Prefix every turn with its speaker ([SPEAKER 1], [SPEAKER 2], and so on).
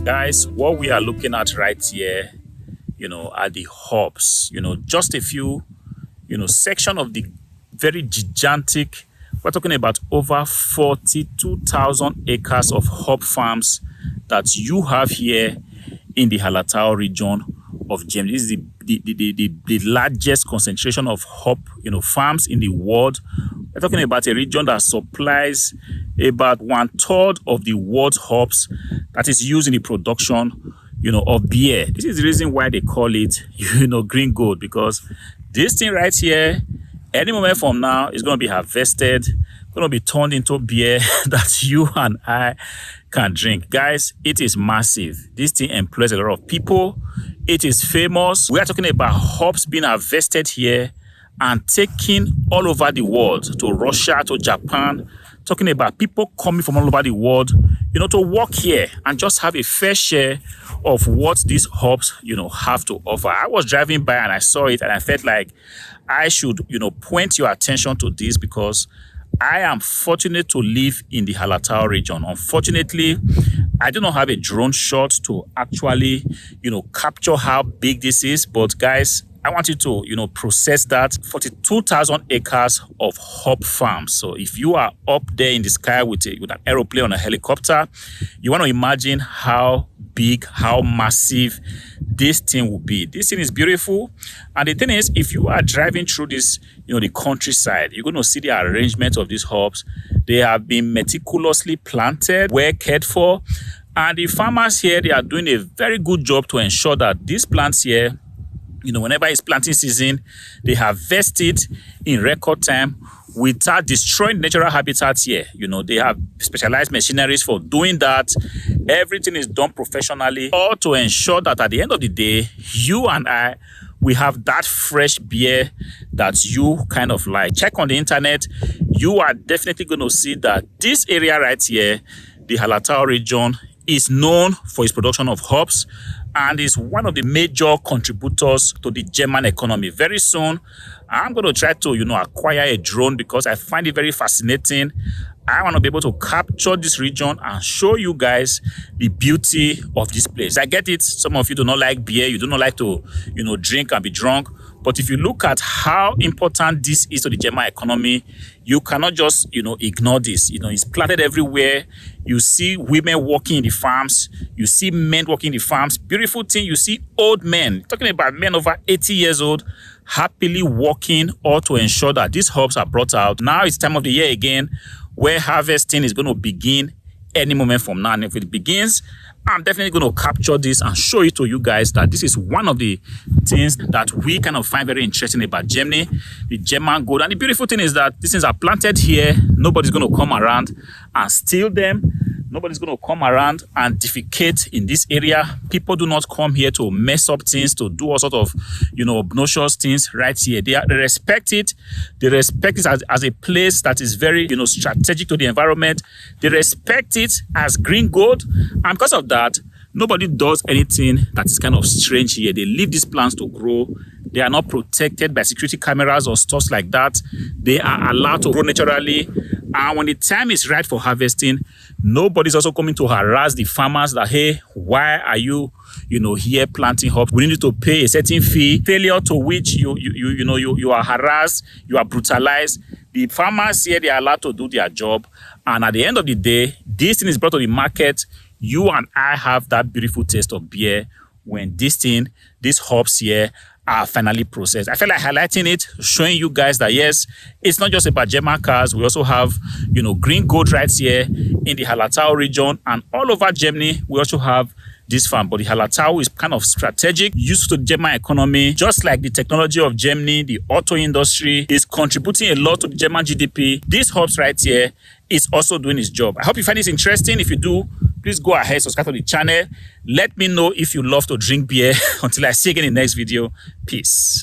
[SPEAKER 1] Guys, what we are looking at right here, are the hops. Just a few, section of the very gigantic. We're talking about over 42,000 acres of hop farms that you have here in the Hallertau region of Germany. This is the largest concentration of hop, farms in the world. We're talking about a region that supplies about 1/3 of the world's hops that is used in the production, of beer. This is the reason why they call it, green gold, because this thing right here, any moment from now, is going to be harvested, going to be turned into beer that you and I can drink. Guys, it is massive. This thing employs a lot of people. It is famous. We are talking about hops being harvested here and taken all over the world, to Russia, to Japan. Talking about people coming from all over the world, to work here and just have a fair share of what these hops, have to offer. I was driving by and I saw it and I felt like I should, point your attention to this, because I am fortunate to live in the Hallertau region. Unfortunately, I do not have a drone shot to actually, capture how big this is. But guys, I want you to, process that 42,000 acres of hop farms. So if you are up there in the sky with an aeroplane or a helicopter, you want to imagine how big, how massive this thing will be. This thing is beautiful. And the thing is, if you are driving through this, the countryside, you're going to see the arrangement of these hops. They have been meticulously planted, well cared for. And the farmers here, they are doing a very good job to ensure that these plants here, whenever it's planting season, they harvest it in record time without destroying natural habitats here. They have specialized machineries for doing that. Everything is done professionally, all to ensure that at the end of the day, you and I, we have that fresh beer that you kind of like. Check on the internet. You are definitely going to see that this area right here, the Hallertau region, is known for its production of hops and is one of the major contributors to the German economy. Very soon, I'm going to try to, acquire a drone, because I find it very fascinating. I want to be able to capture this region and show you guys the beauty of this place. I get it. Some of you do not like beer. You do not like to, drink and be drunk. But if you look at how important this is to the German economy, you cannot just, ignore this. It's planted everywhere. You see women working in the farms. You see men working in the farms. Beautiful thing. You see old men, talking about men over 80 years old, happily working, all to ensure that these hops are brought out. Now it's time of the year again, where harvesting is going to begin any moment from now. And if it begins, I'm definitely going to capture this and show it to you guys that this is one of the things that we kind of find very interesting about Germany, the German gold. And the beautiful thing is that these things are planted here. Nobody's going to come around and steal them. Nobody's going to come around and defecate in this area. People do not come here to mess up things, to do all sort of, obnoxious things right here. They respect it. They respect it as a place that is very, strategic to the environment. They respect it as green gold. And because of that, nobody does anything that is kind of strange here. They leave these plants to grow. They are not protected by security cameras or stuff like that. They are allowed to grow naturally. And when the time is right for harvesting, nobody's also coming to harass the farmers that, hey, why are you, here planting hops? We need you to pay a certain fee. Failure to which you are harassed, you are brutalized. The farmers here, they are allowed to do their job. And at the end of the day, this thing is brought to the market. You and I have that beautiful taste of beer when these hops here are finally processed. I feel like highlighting it, showing you guys that yes, it's not just about German cars. We also have, green gold right here in the Hallertau region, and all over Germany, we also have this farm. But the Hallertau is kind of strategic, used to the German economy, just like the technology of Germany. The auto industry is contributing a lot to the German GDP. This hops right here is also doing its job. I hope you find this interesting. If you do, please go ahead, subscribe to the channel. Let me know if you love to drink beer. Until I see you again in the next video. Peace.